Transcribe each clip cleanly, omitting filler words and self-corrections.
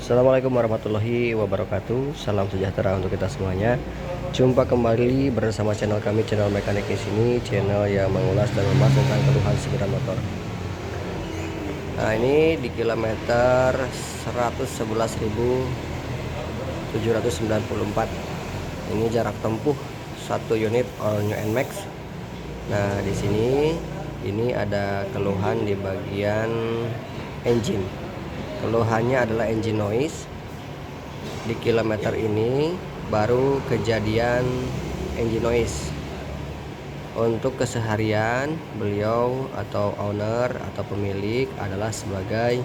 Assalamualaikum warahmatullahi wabarakatuh. Salam sejahtera untuk kita semuanya. Jumpa kembali bersama channel kami, channel mekanik di sini, channel yang mengulas dan membahas tentang keluhan sepeda motor. Nah, ini di kilometer 111.794. Ini jarak tempuh 1 unit all new NMAX. Nah, di sini ini ada keluhan di bagian engine. Keluhannya adalah engine noise. Di kilometer ini baru kejadian engine noise. Untuk keseharian beliau atau owner atau pemilik adalah sebagai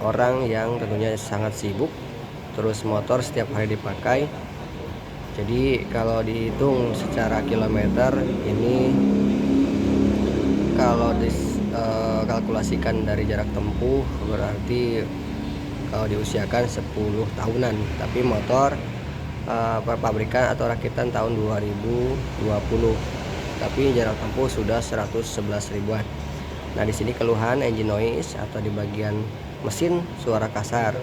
orang yang tentunya sangat sibuk, terus motor setiap hari dipakai. Jadi kalau dihitung secara kilometer ini, kalau kalkulasikan dari jarak tempuh, berarti kalau diusiakan 10 tahunan. Tapi motor pabrikan atau rakitan tahun 2020, tapi jarak tempuh sudah 111 ribuan. Nah, di sini keluhan engine noise atau di bagian mesin suara kasar.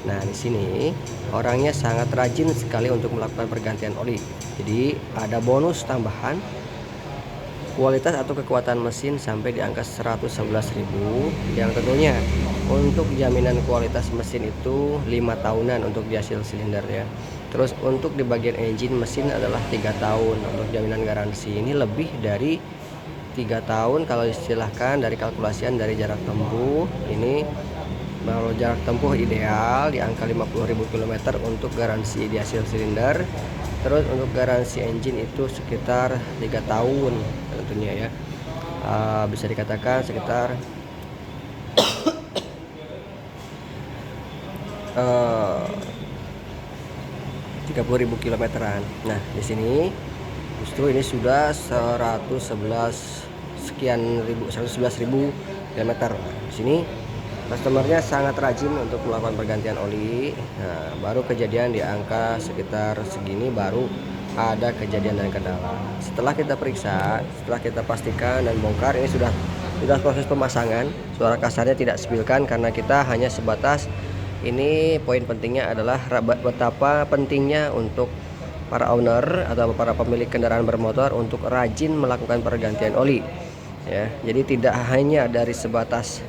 Nah, di sini orangnya sangat rajin sekali untuk melakukan pergantian oli. Jadi ada bonus tambahan kualitas atau kekuatan mesin sampai di angka 111.000, yang tentunya untuk jaminan kualitas mesin itu 5 tahunan untuk di hasil silinder ya. Terus untuk di bagian engine mesin adalah 3 tahun. Untuk jaminan garansi ini lebih dari 3 tahun kalau istilahkan dari kalkulasian dari jarak tempuh. Ini kalau jarak tempuh ideal di angka 50.000 km untuk garansi di hasil silinder. Terus untuk garansi engine itu sekitar 3 tahun tentunya ya. Bisa dikatakan sekitar 30.000 kilometeran. Nah, di sini justru ini sudah 111.000 kilometer. Di sini customernya sangat rajin untuk melakukan pergantian oli. Nah, baru kejadian di angka sekitar segini baru ada kejadian dan kendala. Setelah kita periksa, setelah kita pastikan dan bongkar, ini sudah proses pemasangan. Suara kasarnya tidak sepilkan karena kita hanya sebatas ini. Poin pentingnya adalah betapa pentingnya untuk para owner atau para pemilik kendaraan bermotor untuk rajin melakukan pergantian oli ya. Jadi tidak hanya dari sebatas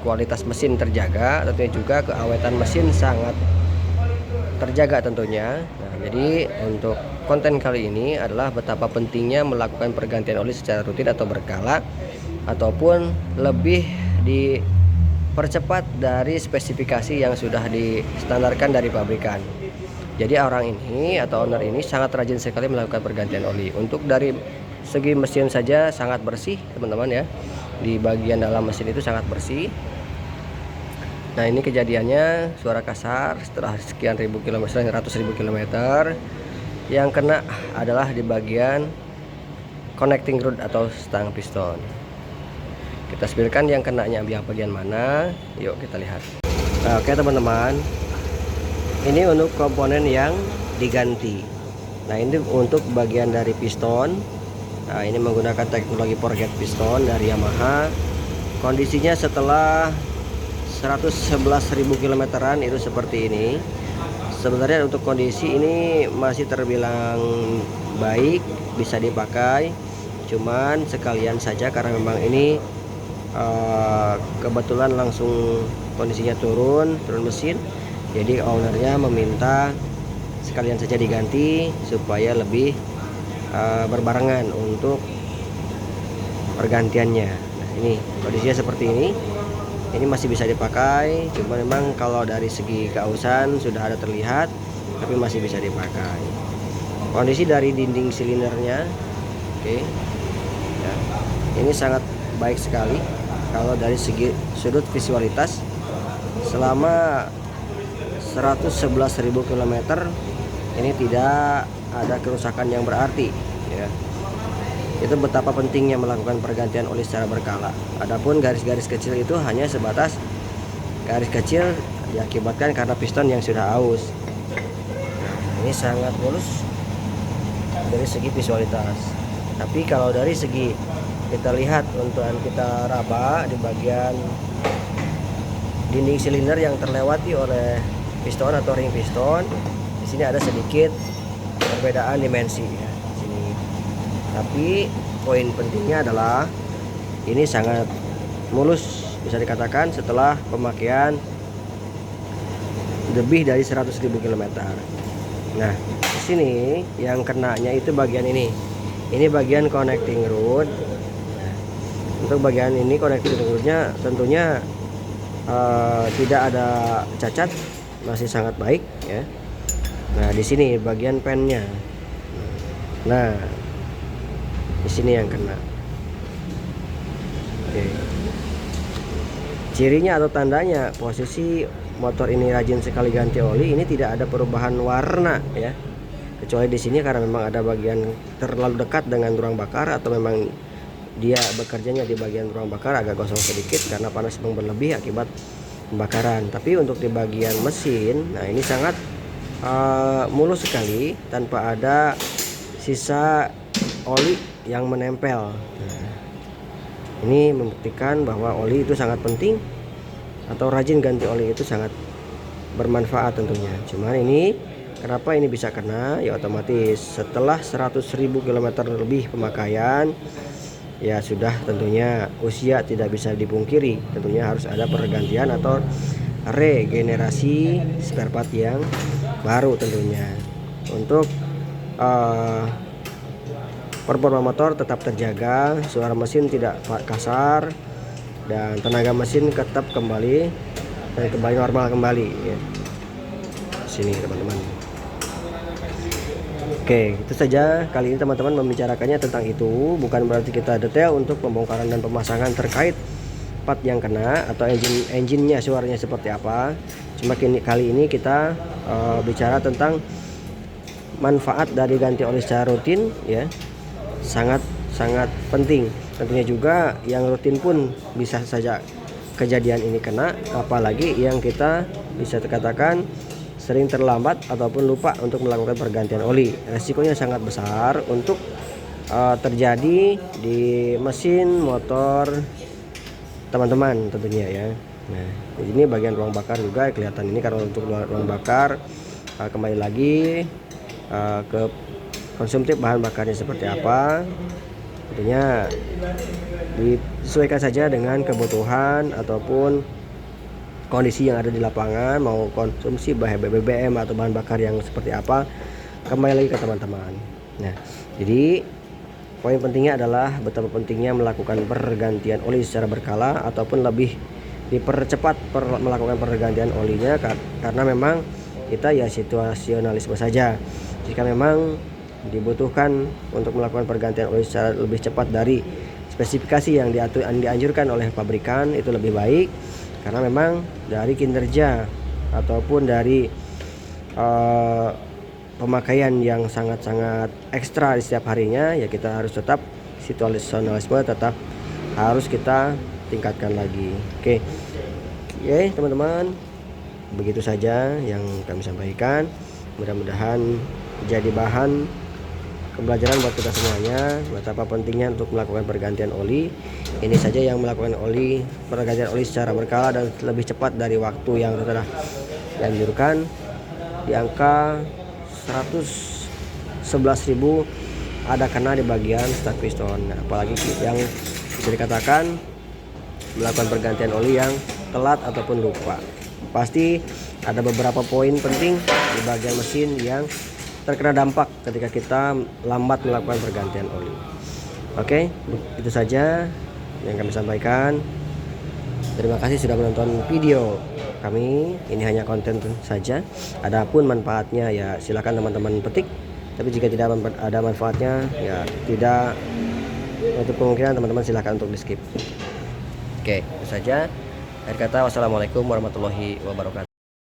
kualitas mesin terjaga, tentunya juga keawetan mesin sangat terjaga tentunya. Nah, jadi untuk konten kali ini adalah betapa pentingnya melakukan pergantian oli secara rutin atau berkala, ataupun lebih dipercepat dari spesifikasi yang sudah distandarkan dari pabrikan. Jadi orang ini atau owner ini sangat rajin sekali melakukan pergantian oli. Untuk dari segi mesin saja sangat bersih teman-teman ya. Di bagian dalam mesin itu sangat bersih. Nah, ini kejadiannya suara kasar setelah sekian ribu kilometer, 100.000 kilometer. Yang kena adalah di bagian connecting rod atau stang piston. Kita spilkan yang kenanya bagian mana. Yuk kita lihat. Nah, oke teman-teman, ini untuk komponen yang diganti. Nah, ini untuk bagian dari piston. Nah, ini menggunakan teknologi forget piston dari Yamaha. Kondisinya setelah 111.000 kilometeran itu seperti ini. Sebenarnya untuk kondisi ini masih terbilang baik, bisa dipakai. Cuman sekalian saja karena memang ini kebetulan langsung kondisinya turun mesin. Jadi ownernya meminta sekalian saja diganti supaya lebih berbarengan untuk pergantiannya. Nah, ini kondisinya seperti ini. Ini masih bisa dipakai, cuma memang kalau dari segi keausan sudah ada terlihat, tapi masih bisa dipakai. Kondisi dari dinding silindernya, oke, ya, ini sangat baik sekali. Kalau dari segi sudut visualitas, selama 111.000 km ini tidak ada kerusakan yang berarti ya. Itu betapa pentingnya melakukan pergantian oli secara berkala. Adapun garis-garis kecil itu hanya sebatas garis kecil diakibatkan karena piston yang sudah aus. Ini sangat mulus dari segi visualitas. Tapi kalau dari segi kita lihat untuk kita raba di bagian dinding silinder yang terlewati oleh piston atau ring piston. Di sini ada sedikit perbedaan dimensi ya di sini. Tapi poin pentingnya adalah ini sangat mulus, bisa dikatakan setelah pemakaian lebih dari 100.000 km. Nah, di sini yang kenanya itu bagian ini. Ini bagian connecting rod. Nah, untuk bagian ini connecting rodnya tentunya tidak ada cacat, masih sangat baik ya. Nah, di sini bagian pennya. Nah, di sini yang kena. Oke. Cirinya atau tandanya posisi motor ini rajin sekali ganti oli, ini tidak ada perubahan warna ya, kecuali di sini karena memang ada bagian terlalu dekat dengan ruang bakar atau memang dia bekerjanya di bagian ruang bakar agak gosong sedikit karena panas yang berlebih akibat pembakaran. Tapi untuk di bagian mesin, nah ini sangat mulus sekali tanpa ada sisa oli yang menempel. Nah, ini membuktikan bahwa oli itu sangat penting atau rajin ganti oli itu sangat bermanfaat tentunya. Cuman ini kenapa ini bisa kena ya, otomatis setelah 100.000 km lebih pemakaian ya sudah, tentunya usia tidak bisa dipungkiri, tentunya harus ada pergantian atau regenerasi spare part yang baru tentunya untuk performa motor tetap terjaga, suara mesin tidak kasar, dan tenaga mesin tetap kembali dan kembali normal kembali ya. Sini teman-teman. Oke, itu saja kali ini teman-teman membicarakannya tentang itu. Bukan berarti kita detail untuk pembongkaran dan pemasangan terkait part yang kena atau engine-nya suaranya seperti apa. Cuma kali ini kita bicara tentang manfaat dari ganti oli secara rutin ya. Sangat penting. Tentunya juga yang rutin pun bisa saja kejadian ini kena, apalagi yang kita bisa dikatakan sering terlambat ataupun lupa untuk melakukan pergantian oli. Resikonya sangat besar untuk terjadi di mesin motor teman-teman tentunya ya. Nah, ini bagian ruang bakar juga kelihatan ini karena untuk ruang bakar kembali lagi ke konsumtif bahan bakarnya seperti apa. Tentunya disesuaikan saja dengan kebutuhan ataupun kondisi yang ada di lapangan, mau konsumsi BBM atau bahan bakar yang seperti apa, kembali lagi ke teman-teman. Nah, jadi poin pentingnya adalah betapa pentingnya melakukan pergantian oli secara berkala ataupun lebih dipercepat melakukan pergantian olinya, karena memang kita ya situasionalisme saja. Jika memang dibutuhkan untuk melakukan pergantian oli secara lebih cepat dari spesifikasi yang dianjurkan oleh pabrikan, itu lebih baik, karena memang dari kinerja ataupun dari pemakaian yang sangat-sangat ekstra di setiap harinya ya, kita harus tetap situasionalisme tetap harus kita tingkatkan lagi. Oke teman-teman, begitu saja yang kami sampaikan. Mudah-mudahan jadi bahan pembelajaran buat kita semuanya betapa pentingnya untuk melakukan pergantian oli. Ini saja yang melakukan pergantian oli secara berkala dan lebih cepat dari waktu yang telah dianjurkan, di angka 111.000 ada kena di bagian start piston. Apalagi yang bisa dikatakan melakukan pergantian oli yang telat ataupun lupa. Pasti ada beberapa poin penting di bagian mesin yang terkena dampak ketika kita lambat melakukan pergantian oli. Oke, itu saja yang kami sampaikan. Terima kasih sudah menonton video kami. Ini hanya konten saja. Adapun manfaatnya ya silakan teman-teman petik. Tapi jika tidak ada manfaatnya ya tidak untuk kemungkinan teman-teman silakan untuk di skip. Oke, itu saja. Akhir kata, wassalamualaikum warahmatullahi wabarakatuh.